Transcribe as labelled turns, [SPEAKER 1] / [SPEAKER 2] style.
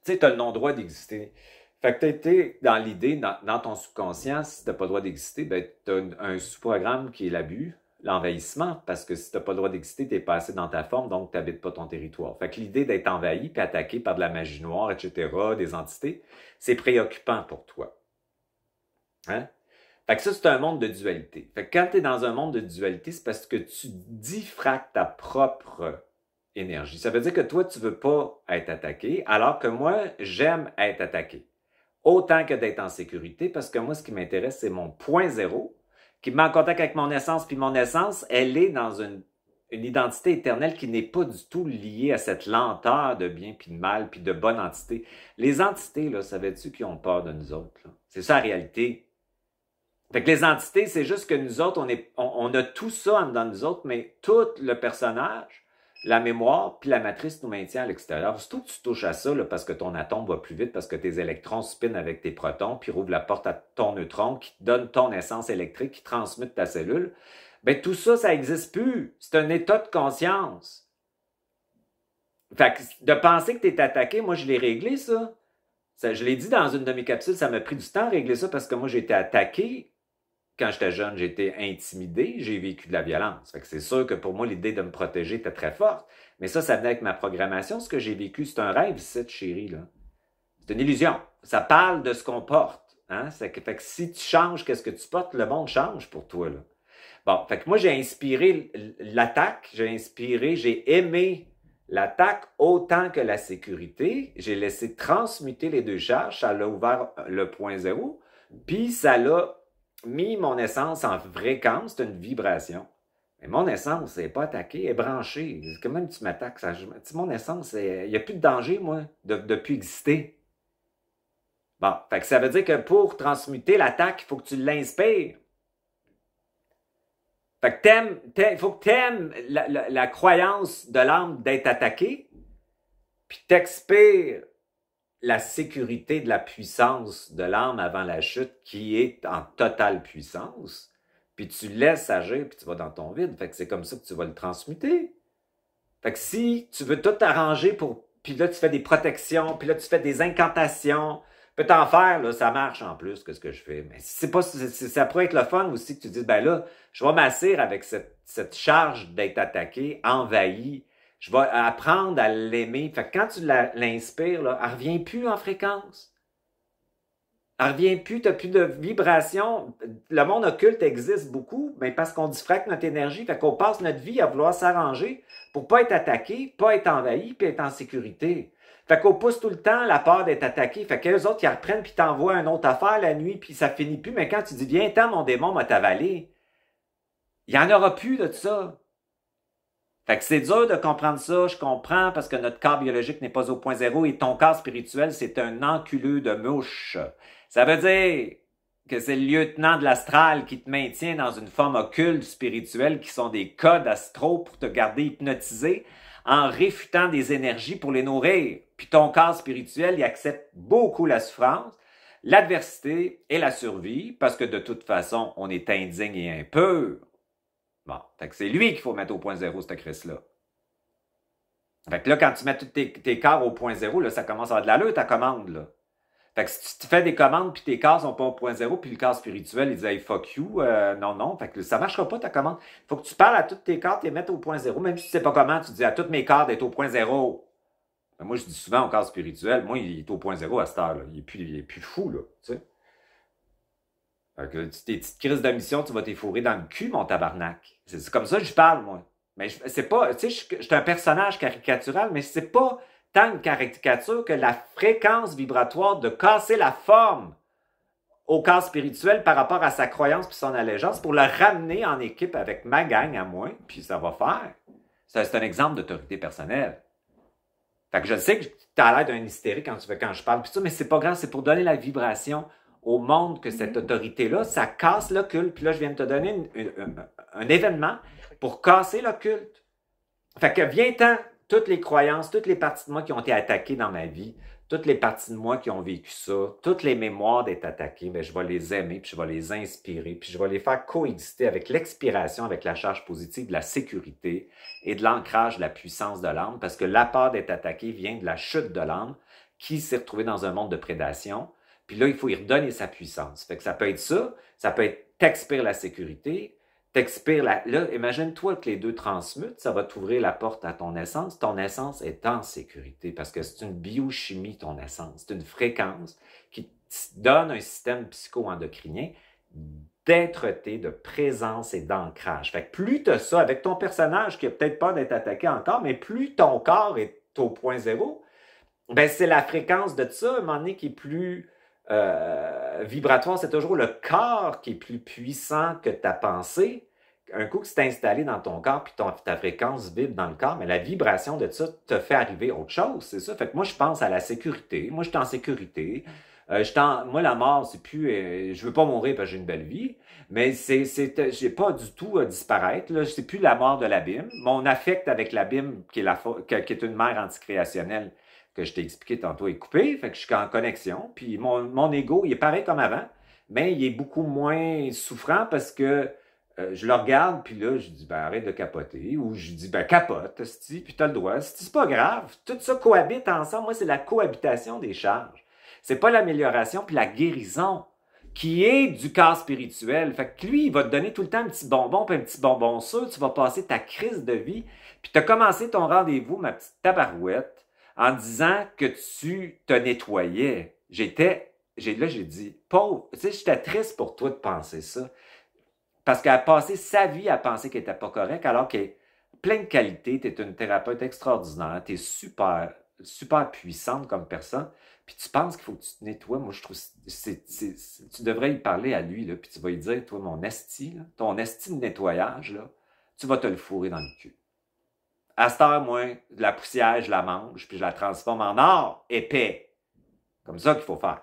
[SPEAKER 1] Tu sais, tu as le non-droit d'exister. Fait que tu été dans l'idée, dans ton subconscient, si tu n'as pas le droit d'exister, ben, tu as un sous-programme qui est l'abus, l'envahissement, parce que si tu n'as pas le droit d'exister, tu n'es pas assez dans ta forme, donc tu n'habites pas ton territoire. Fait que l'idée d'être envahi puis attaqué par de la magie noire, etc., des entités, c'est préoccupant pour toi. Hein? Fait que ça, c'est un monde de dualité. Fait que quand tu es dans un monde de dualité, c'est parce que tu diffractes ta propre énergie. Ça veut dire que toi, tu veux pas être attaqué, alors que moi, j'aime être attaqué. Autant que d'être en sécurité, parce que moi, ce qui m'intéresse, c'est mon point zéro, qui me met en contact avec mon essence, puis mon essence, elle est dans une identité éternelle qui n'est pas du tout liée à cette lenteur de bien puis de mal, puis de bonne entité. Les entités, là, savais-tu qu'ils ont peur de nous autres? C'est ça la réalité. Fait que les entités, c'est juste que nous autres, on a tout ça en dedans de nous autres, mais tout le personnage, la mémoire, puis la matrice nous maintient à l'extérieur. Surtout que tu touches à ça, là, parce que ton atome va plus vite, parce que tes électrons spinent avec tes protons, puis rouvrent la porte à ton neutron, qui te donne ton essence électrique, qui transmute ta cellule. Ben tout ça, ça n'existe plus. C'est un état de conscience. Fait que de penser que tu es attaqué, moi, je l'ai réglé, ça. Je l'ai dit dans une de mes capsules, ça m'a pris du temps à régler ça parce que moi, j'ai été attaqué. Quand j'étais jeune, j'ai été intimidé, j'ai vécu de la violence. Fait que c'est sûr que pour moi, l'idée de me protéger était très forte. Mais ça venait avec ma programmation. Ce que j'ai vécu, c'est un rêve, cette chérie, là. C'est une illusion. Ça parle de ce qu'on porte. Hein? Fait que si tu changes qu'est-ce que tu portes, le monde change pour toi, là. Bon, fait que moi, j'ai inspiré l'attaque, j'ai aimé l'attaque autant que la sécurité. J'ai laissé transmuter les deux charges, ça l'a ouvert le point zéro, puis ça l'a mis mon essence en fréquence, c'est une vibration. Mais mon essence n'est pas attaquée, elle est branchée. Quand même tu m'attaques, mon essence, il n'y a plus de danger, moi, de plus exister. Bon, fait que ça veut dire que pour transmuter l'attaque, il faut que tu l'inspires. Fait que il faut que t'aimes la croyance de l'âme d'être attaqué, puis t'expires la sécurité de la puissance de l'âme avant la chute qui est en totale puissance, puis tu laisses agir, puis tu vas dans ton vide. Fait que c'est comme ça que tu vas le transmuter. Fait que si tu veux tout arranger pour... Puis là, tu fais des protections, puis là, tu fais des incantations, peut t'en faire, là, ça marche en plus que ce que je fais. Mais c'est pas, ça pourrait être le fun aussi que tu dises, ben là, je vais m'asseoir avec cette charge d'être attaqué, envahi. Je vais apprendre à l'aimer. Fait que quand tu l'inspires, là, elle revient plus en fréquence. Elle revient plus, tu n'as plus de vibration. Le monde occulte existe beaucoup, mais parce qu'on diffracte notre énergie, fait qu'on passe notre vie à vouloir s'arranger pour pas être attaqué, pas être envahi, puis être en sécurité. Fait qu'on pousse tout le temps la peur d'être attaqué. Fait qu'eux autres, ils reprennent puis t'envoient une autre affaire la nuit, puis ça finit plus. Mais quand tu dis, viens-t'en, mon démon m'a t'avalé, il n'y en aura plus de ça. Fait que c'est dur de comprendre ça, je comprends, parce que notre corps biologique n'est pas au point zéro et ton corps spirituel, c'est un enculeux de mouche. Ça veut dire que c'est le lieutenant de l'astral qui te maintient dans une forme occulte spirituelle qui sont des codes astraux pour te garder hypnotisé en réfutant des énergies pour les nourrir. Puis ton corps spirituel, il accepte beaucoup la souffrance, l'adversité et la survie parce que de toute façon, on est indigne et impur. Bon, fait que c'est lui qu'il faut mettre au point zéro, cette crise-là. Fait que là, quand tu mets tous tes corps au point zéro, là, ça commence à avoir de l'allure, ta commande, là. Fait que si tu fais des commandes puis tes corps sont pas au point zéro, puis le corps spirituel, il dit hey, fuck you, non, non. Fait que ça marchera pas ta commande. Faut que tu parles à tous tes corps, tu les mettes au point zéro. Même si tu sais pas comment, tu dis à tous mes corps d'être au point zéro. Ben, moi, je dis souvent au corps spirituel, moi, il est au point zéro à cette heure, là. Il est plus fou, là. Tu sais. Fait que tes petites crises de mission, tu vas t'effourrer dans le cul, mon tabarnak. C'est comme ça que je parle, moi. Mais c'est pas, tu sais, je suis un personnage caricatural, mais c'est pas tant une caricature que la fréquence vibratoire de casser la forme au corps spirituel par rapport à sa croyance puis son allégeance pour le ramener en équipe avec ma gang à moi, puis ça va faire. C'est un exemple d'autorité personnelle. Fait que je sais que tu as l'air d'un hystérique quand je parle, puis ça, mais c'est pas grave, c'est pour donner la vibration au monde que cette autorité-là, ça casse l'occulte. Puis là, je viens de te donner un événement pour casser l'occulte. Fait que viens-t'en, toutes les croyances, toutes les parties de moi qui ont été attaquées dans ma vie, toutes les parties de moi qui ont vécu ça, toutes les mémoires d'être attaquées, bien, je vais les aimer, puis je vais les inspirer, puis je vais les faire coexister avec l'expiration, avec la charge positive de la sécurité et de l'ancrage de la puissance de l'âme, parce que la peur d'être attaqué vient de la chute de l'âme, qui s'est retrouvé dans un monde de prédation. Puis là, il faut y redonner sa puissance. Fait que ça peut être ça peut être t'expires la sécurité, t'expires la... Là, imagine-toi que les deux transmutent, ça va t'ouvrir la porte à ton essence. Ton essence est en sécurité parce que c'est une biochimie, ton essence. C'est une fréquence qui te donne un système psycho-endocrinien d'être-té, de présence et d'ancrage. Fait que plus tu as ça avec ton personnage qui a peut-être peur d'être attaqué encore, mais plus ton corps est au point zéro, ben c'est la fréquence de ça, à un moment donné, qui est plus vibratoire. C'est toujours le corps qui est plus puissant que ta pensée. Un coup que c'est installé dans ton corps, puis ta fréquence vibre dans le corps, mais la vibration de ça te fait arriver autre chose, c'est ça. Fait que moi, je pense à la sécurité. Moi, je suis en sécurité. Moi, la mort, c'est plus... je veux pas mourir parce que j'ai une belle vie, mais j'ai pas du tout à disparaître. Là. C'est plus la mort de l'abîme. Mon affect avec l'abîme, qui est une mère anticréationnelle, que je t'ai expliqué tantôt, est coupé. Fait que je suis en connexion. Puis mon ego, il est pareil comme avant, mais il est beaucoup moins souffrant parce que je le regarde, puis là, je dis, ben arrête de capoter. Ou je dis, ben capote, esti, puis t'as le droit. C'est pas grave. Tout ça cohabite ensemble. Moi, c'est la cohabitation des charges. C'est pas l'amélioration puis la guérison qui est du corps spirituel. Fait que lui, il va te donner tout le temps un petit bonbon puis un petit bonbon sûr. Tu vas passer ta crise de vie. Puis tu as commencé ton rendez-vous, ma petite tabarouette, en disant que tu te nettoyais. Là, j'ai dit, pauvre, tu sais, j'étais triste pour toi de penser ça. Parce qu'elle a passé sa vie à penser qu'elle n'était pas correcte, alors qu'elle est plein de qualités, tu es une thérapeute extraordinaire, tu es super, super puissante comme personne, puis tu penses qu'il faut que tu te nettoies. Moi, je trouve tu devrais y parler à lui, là, puis tu vas lui dire, toi, mon esti, là, ton esti de nettoyage, là, tu vas te le fourrer dans le cul. À cette heure, moi, de la poussière, je la mange, puis je la transforme en or épais. Comme ça qu'il faut faire.